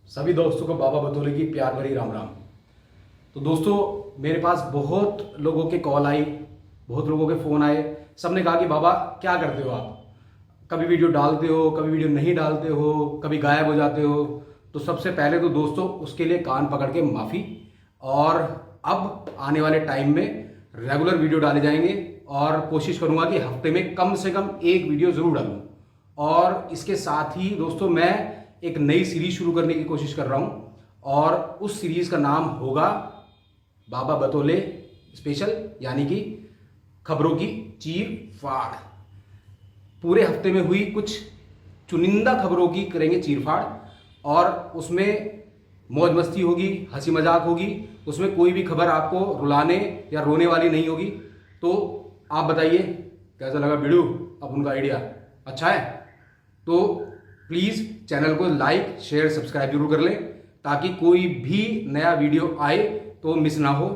सभी दोस्तों को बाबा बतौले की प्यार भरी राम राम। तो दोस्तों, मेरे पास बहुत लोगों के कॉल आई, बहुत लोगों के फ़ोन आए। सबने कहा कि बाबा क्या करते हो आप, कभी वीडियो डालते हो, कभी वीडियो नहीं डालते हो, कभी गायब हो जाते हो। तो सबसे पहले तो दोस्तों उसके लिए कान पकड़ के माफ़ी। और अब आने वाले टाइम में रेगुलर वीडियो डाले जाएंगे और कोशिश करूंगा कि हफ्ते में कम से कम एक वीडियो ज़रूर डालूं। और इसके साथ ही दोस्तों मैं एक नई सीरीज शुरू करने की कोशिश कर रहा हूं और उस सीरीज का नाम होगा बाबा बतौले स्पेशल, यानी कि खबरों की चीर फाड़। पूरे हफ्ते में हुई कुछ चुनिंदा खबरों की करेंगे चीर फाड़ और उसमें मौज मस्ती होगी, हंसी मजाक होगी। उसमें कोई भी खबर आपको रुलाने या रोने वाली नहीं होगी। तो आप बताइए कैसा लगा वीडियो, अब उनका आइडिया अच्छा है तो प्लीज़ चैनल को लाइक शेयर सब्सक्राइब जरूर कर लें ताकि कोई भी नया वीडियो आए तो मिस ना हो।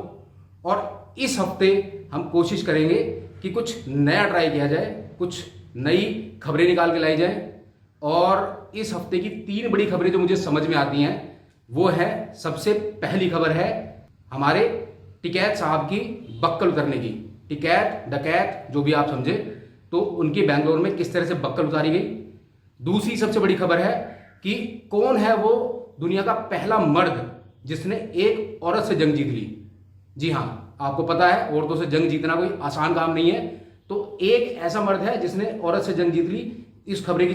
और इस हफ्ते हम कोशिश करेंगे कि कुछ नया ट्राई किया जाए, कुछ नई खबरें निकाल के लाई जाएं। और इस हफ्ते की 3 बड़ी खबरें जो मुझे समझ में आती हैं वो है, सबसे पहली खबर है हमारे टिकैत साहब की बक्कल उतरने की। टिकैत डकैत जो भी आप समझे, तो उनकी बेंगलोर में किस तरह से बक्कल उतारी गई। दूसरी सबसे बड़ी खबर है कि कौन है वो दुनिया का पहला मर्द जिसने एक औरत से जंग जीत ली। जी हाँ, आपको पता है औरतों से जंग जीतना कोई आसान काम नहीं है। तो एक ऐसा मर्द है जिसने औरत से जंग जीत ली। इस खबर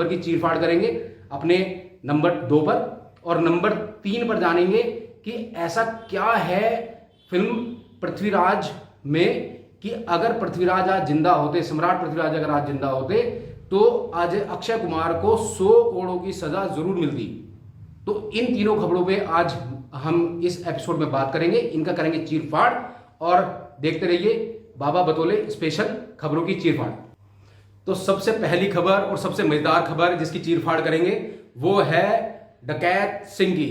की चीरफाड़ करेंगे अपने नंबर 2 पर। और नंबर 3 पर जानेंगे कि ऐसा क्या है फिल्म पृथ्वीराज में कि अगर पृथ्वीराज आज जिंदा होते, सम्राट पृथ्वीराज अगर आज जिंदा होते तो आज अक्षय कुमार को 100 करोड़ की सजा जरूर मिलती। तो इन तीनों खबरों पे आज हम इस एपिसोड में बात करेंगे, इनका करेंगे चीरफाड़ और देखते रहिए बाबा बतौले स्पेशल खबरों की चीरफाड़। तो सबसे पहली खबर और सबसे मजेदार खबर जिसकी चीरफाड़ करेंगे वो है डकैत सिंह की,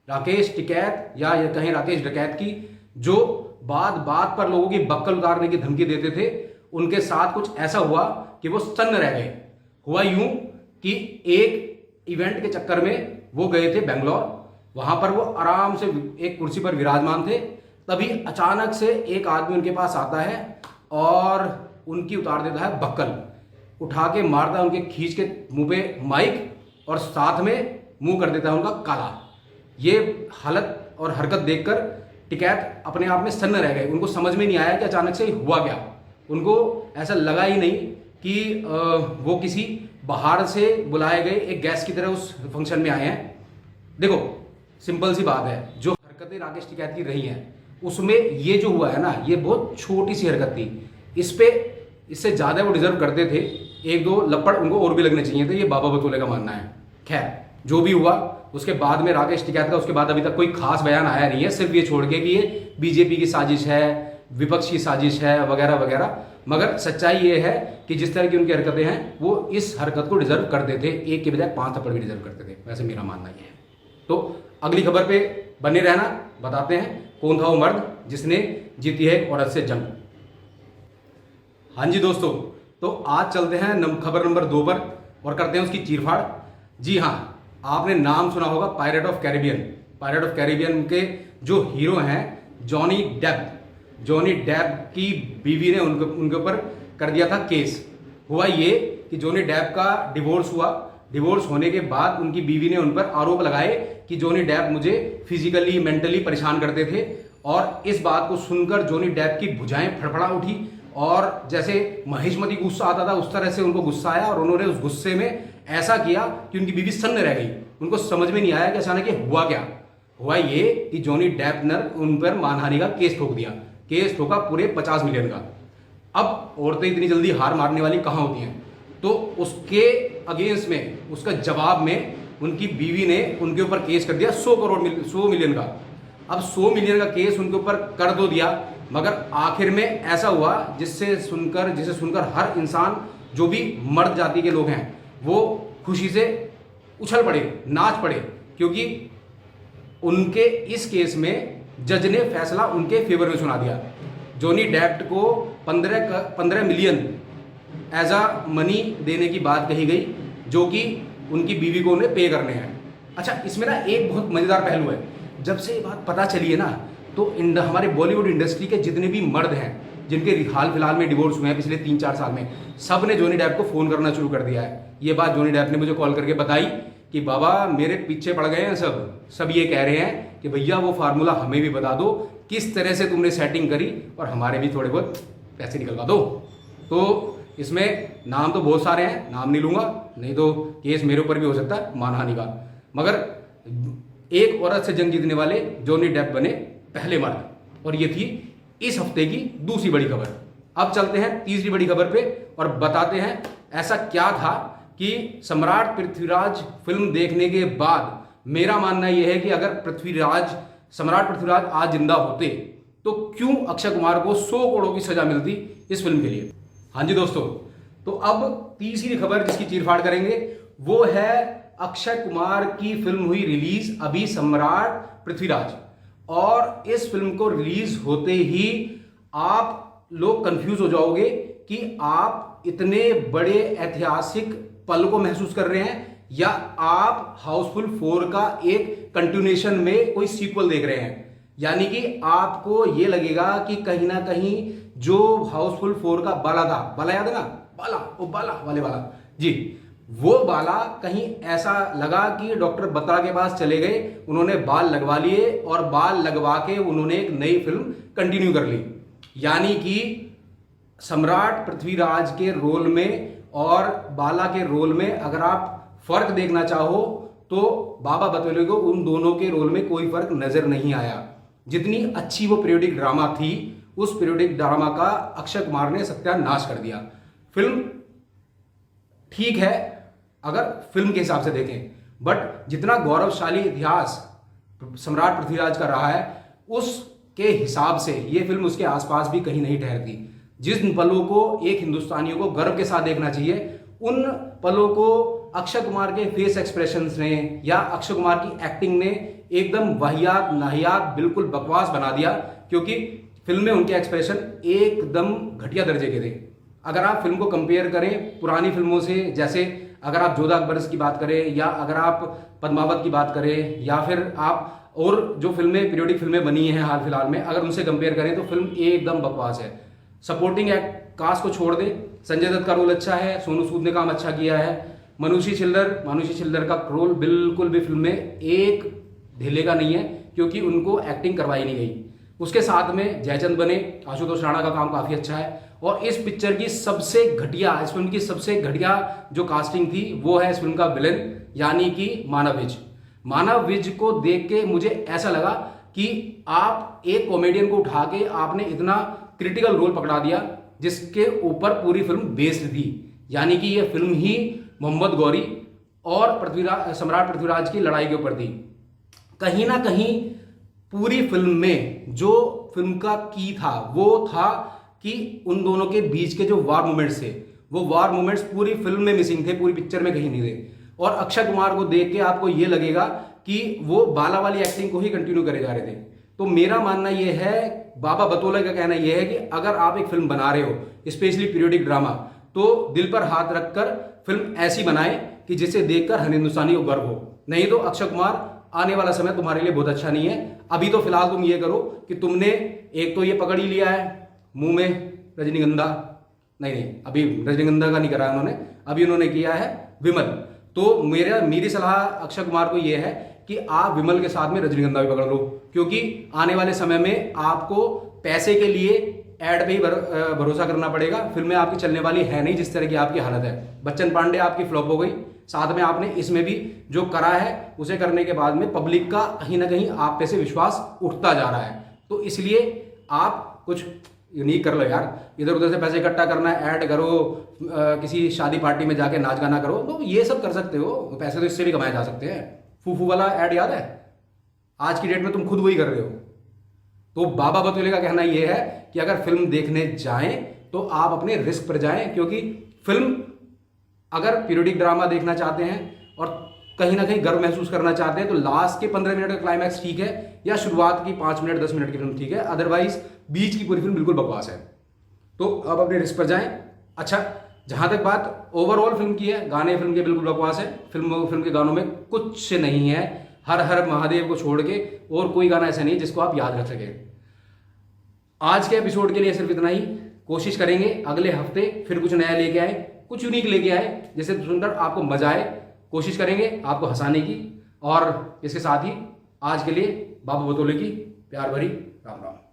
राकेश टिकैत या कहें राकेश डकैत की, जो बात बात पर लोगों की बक्कल उतारने की धमकी देते थे। उनके साथ कुछ ऐसा हुआ कि वो सन्न रह गए। हुआ यूं कि एक इवेंट के चक्कर में वो गए थे बेंगलोर। वहां पर वो आराम से एक कुर्सी पर विराजमान थे, तभी अचानक से एक आदमी उनके पास आता है और उनकी उतार देता है बक्कल, उठा के मारता है उनके, खींच के मुंह पे माइक और साथ में मुंह कर देता है उनका काला। ये हालत और हरकत देखकर टिकैत अपने आप में सन्न रह गए। उनको समझ में नहीं आया कि अचानक से हुआ क्या। उनको ऐसा लगा ही नहीं कि वो किसी बाहर से बुलाए गए एक गेस्ट की तरह उस फंक्शन में आए हैं। देखो सिंपल सी बात है, जो हरकतें राकेश टिकैत की रही हैं उसमें ये जो हुआ है ना, ये बहुत छोटी सी हरकत थी। इससे ज़्यादा वो डिजर्व करते थे, 1-2 लपड़ उनको और भी लगने चाहिए थे, ये बाबा बतौले का मानना है। खैर जो भी हुआ, उसके बाद में राकेश टिकैत का उसके बाद अभी तक कोई खास बयान आया नहीं है, सिर्फ ये छोड़ के कि ये बीजेपी की साजिश है, विपक्ष की साजिश है वगैरह वगैरह। मगर सच्चाई ये है कि जिस तरह की उनकी हरकतें हैं वो इस हरकत को डिजर्व करते थे, एक के बजाय 5 थप्पड़ भी डिजर्व करते थे, वैसे मेरा मानना ये है। तो अगली खबर पे बने रहना, बताते हैं कौन था वो मर्द जिसने जीती है एक औरत से जंग। हाँ जी दोस्तों, तो आज चलते हैं खबर नंबर 2 पर और करते हैं उसकी चीरफाड़। जी हाँ, आपने नाम सुना होगा pirate of Caribbean. Pirate of Caribbean के जो हीरो हैं जॉनी डेप की बीवी ने उनके ऊपर कर दिया था केस। हुआ ये कि जॉनी डेप का डिवोर्स हुआ। डिवोर्स होने के बाद उनकी बीवी ने उन पर आरोप लगाए कि जॉनी डेप मुझे फिजिकली मेंटली परेशान करते थे। और इस बात को सुनकर जॉनी डेप की भुजाएं फड़फड़ा उठी और जैसे महेशमती गुस्सा आता था उस तरह से उनको गुस्सा आया और उन्होंने उस गुस्से में ऐसा किया कि उनकी बीवी सन्न रह गई। उनको समझ में नहीं आया कि अचानक ये हुआ क्या। हुआ ये कि जॉनी डेप ने उन पर मानहानि का केस ठोक दिया। केस ठोका पूरे 50 मिलियन का। अब औरतें इतनी जल्दी हार मारने वाली कहाँ होती हैं, तो उसके अगेंस्ट में, उसका जवाब में उनकी बीवी ने उनके ऊपर केस कर दिया 100 मिलियन का। अब 100 मिलियन का केस उनके ऊपर कर दो दिया, मगर आखिर में ऐसा हुआ जिसे सुनकर हर इंसान, जो भी मर्द जाति के लोग हैं, वो खुशी से उछल पड़े, नाच पड़े, क्योंकि उनके इस केस में जज ने फैसला उनके फेवर में सुना दिया। जॉनी डेप को 15 मिलियन एज अ मनी देने की बात कही गई, जो कि उनकी बीवी को उन्हें पे करने हैं। अच्छा, इसमें ना एक बहुत मज़ेदार पहलू है। जब से ये बात पता चली है ना, तो हमारे बॉलीवुड इंडस्ट्री के जितने भी मर्द हैं जिनके हाल फिलहाल में डिवोर्स हुए हैं पिछले 3-4 साल में, सब ने जॉनी डेप को फ़ोन करना शुरू कर दिया है। ये बात जॉनी डेप ने मुझे कॉल करके बताई कि बाबा मेरे पीछे पड़ गए हैं सब ये कह रहे हैं कि भैया वो फार्मूला हमें भी बता दो, किस तरह से तुमने सेटिंग करी और हमारे भी थोड़े बहुत पैसे निकलवा दो। तो इसमें नाम तो बहुत सारे हैं, नाम नहीं लूँगा, नहीं तो केस मेरे ऊपर भी हो सकता है मानहानि का। मगर एक औरत से जंग जीतने वाले जॉनी डेप बने पहले मर्द, और ये थी इस हफ्ते की दूसरी बड़ी खबर। अब चलते हैं तीसरी बड़ी खबर पे और बताते हैं ऐसा क्या था कि सम्राट पृथ्वीराज फिल्म देखने के बाद मेरा मानना यह है कि अगर सम्राट पृथ्वीराज आज जिंदा होते तो क्यों अक्षय कुमार को 100 करोड़ की सजा मिलती इस फिल्म के लिए। हाँ जी दोस्तों, तो अब तीसरी खबर जिसकी चीरफाड़ करेंगे वो है अक्षय कुमार की फिल्म हुई रिलीज अभी, सम्राट पृथ्वीराज। और इस फिल्म को रिलीज होते ही आप लोग कंफ्यूज हो जाओगे कि आप इतने बड़े ऐतिहासिक पल को महसूस कर रहे हैं या आप हाउसफुल 4 का एक कंटिन्यूएशन में कोई सीक्वल देख रहे हैं। यानी कि आपको यह लगेगा कि कहीं ना कहीं जो हाउसफुल 4 का बाला था, बाला याद है ना, बाला वाले वाला जी, वो बाला कहीं ऐसा लगा कि डॉक्टर बत्रा के पास चले गए, उन्होंने बाल लगवा लिए और बाल लगवा के उन्होंने एक नई फिल्म कंटिन्यू कर ली। यानी कि सम्राट पृथ्वीराज के रोल में और बाला के रोल में अगर आप फर्क देखना चाहो तो बाबा बतौले को उन दोनों के रोल में कोई फर्क नजर नहीं आया। जितनी अच्छी वो पीरियोडिक ड्रामा थी, उस पीरियोडिक ड्रामा का अक्षय कुमार ने सत्यानाश कर दिया। फिल्म ठीक है अगर फिल्म के हिसाब से देखें, बट जितना गौरवशाली इतिहास सम्राट पृथ्वीराज का रहा है उसके हिसाब से ये फिल्म उसके आसपास भी कहीं नहीं ठहरती। जिन पलों को एक हिंदुस्तानियों को गर्व के साथ देखना चाहिए, उन पलों को अक्षय कुमार के फेस एक्सप्रेशंस ने या अक्षय कुमार की एक्टिंग ने एकदम वाहियात नाहियात बिल्कुल बकवास बना दिया। क्योंकि फिल्म में उनके एक्सप्रेशन एकदम घटिया दर्जे के थे। अगर आप फिल्म को कंपेयर करें पुरानी फिल्मों से, जैसे अगर आप जोधा अकबर की बात करें या अगर आप पद्मावत की बात करें या फिर आप और जो फिल्में पीरियोडिक फिल्में बनी हैं हाल फिलहाल में, अगर उनसे कंपेयर करें तो फिल्म एकदम बकवास है। सपोर्टिंग कास्ट को छोड़ दे, संजय दत्त का रोल अच्छा है, सोनू सूद ने काम अच्छा किया है, मानुषी छिल्लर का रोल बिल्कुल भी फिल्म में एक ढीले का नहीं है क्योंकि उनको एक्टिंग करवाई नहीं गई। उसके साथ में जयचंद बने, आशुतोष राणा का काम काफी अच्छा है। और इस पिक्चर की सबसे घटिया, इस फिल्म की सबसे घटिया जो कास्टिंग थी वो है इस फिल्म का विलेन, यानी कि मानव विज। मानव विज को देख के मुझे ऐसा लगा कि आप एक कॉमेडियन को उठा के आपने इतना क्रिटिकल रोल पकड़ा दिया जिसके ऊपर पूरी फिल्म बेस्ड थी। यानी कि यह फिल्म ही मोहम्मद गौरी और सम्राट पृथ्वीराज की लड़ाई के ऊपर थी। कहीं ना कहीं पूरी फिल्म में जो फिल्म का की था वो था कि उन दोनों के बीच के जो वार मोमेंट्स थे, वो वार मोमेंट्स पूरी फिल्म में मिसिंग थे, पूरी पिक्चर में कहीं नहीं थे। और अक्षय कुमार को देख के आपको ये लगेगा कि वो बाला वाली एक्टिंग को ही कंटिन्यू करे जा रहे थे। तो मेरा मानना यह है, बाबा बतौले का कहना यह है कि अगर आप एक फिल्म बना रहे हो स्पेशली पीरियोडिक ड्रामा, तो दिल पर हाथ रखकर फिल्म ऐसी बनाए कि जिसे देखकर हर हिंदुस्तानी को गर्व हो। नहीं तो अक्षय कुमार आने वाला समय तुम्हारे लिए बहुत अच्छा नहीं है। अभी तो फिलहाल तुम ये करो कि तुमने एक तो ये पकड़ ही लिया है मुंह में रजनीगंधा, नहीं अभी रजनीगंधा का नहीं करा उन्होंने, अभी उन्होंने किया है विमल। तो मेरी सलाह अक्षय कुमार को यह है कि आप विमल के साथ में रजनीगंधा भी पकड़ लो, क्योंकि आने वाले समय में आपको पैसे के लिए एड पे ही भरोसा करना पड़ेगा। फिल्में आपकी चलने वाली है नहीं जिस तरह की आपकी हालत है। बच्चन पांडे आपकी फ्लॉप हो गई, साथ में आपने इसमें भी जो करा है उसे करने के बाद में पब्लिक का कहीं ना कहीं आप पे से विश्वास उठता जा रहा है। तो इसलिए आप कुछ यूनिक कर लो यार, इधर उधर से पैसे इकट्ठा करना है, ऐड करो, किसी शादी पार्टी में जाके नाच गाना करो, तो ये सब कर सकते हो। पैसे तो इससे भी कमाए जा सकते हैं। फूफू वाला ऐड याद है, आज की डेट में तुम खुद वही कर रहे हो। तो बाबा बतौले का कहना यह है कि अगर फिल्म देखने जाएं तो आप अपने रिस्क पर जाएं, क्योंकि फिल्म अगर पीरियोडिक ड्रामा देखना चाहते हैं और कहीं ना कहीं गर्व महसूस करना चाहते हैं तो लास्ट के 15 मिनट का क्लाइमैक्स ठीक है, या शुरुआत की 5 मिनट 10 मिनट की फिल्म ठीक है, अदरवाइज बीच की पूरी फिल्म बिल्कुल बकवास है। तो अब अपने रिस्क पर जाएं। अच्छा, जहाँ तक बात ओवरऑल फिल्म की है, गाने फिल्म के बिल्कुल बकवास है। फिल्म के गानों में कुछ नहीं है, हर हर महादेव को छोड़ के और कोई गाना ऐसा नहीं है जिसको आप याद रख सके। आज के एपिसोड के लिए सिर्फ इतना ही। कोशिश करेंगे अगले हफ्ते फिर कुछ नया लेके आए, कुछ यूनिक लेके आए, जिससे सुनकर आपको मजा आए। कोशिश करेंगे आपको हंसाने की। और इसके साथ ही आज के लिए बाबू बतौले की प्यार भरी राम राम।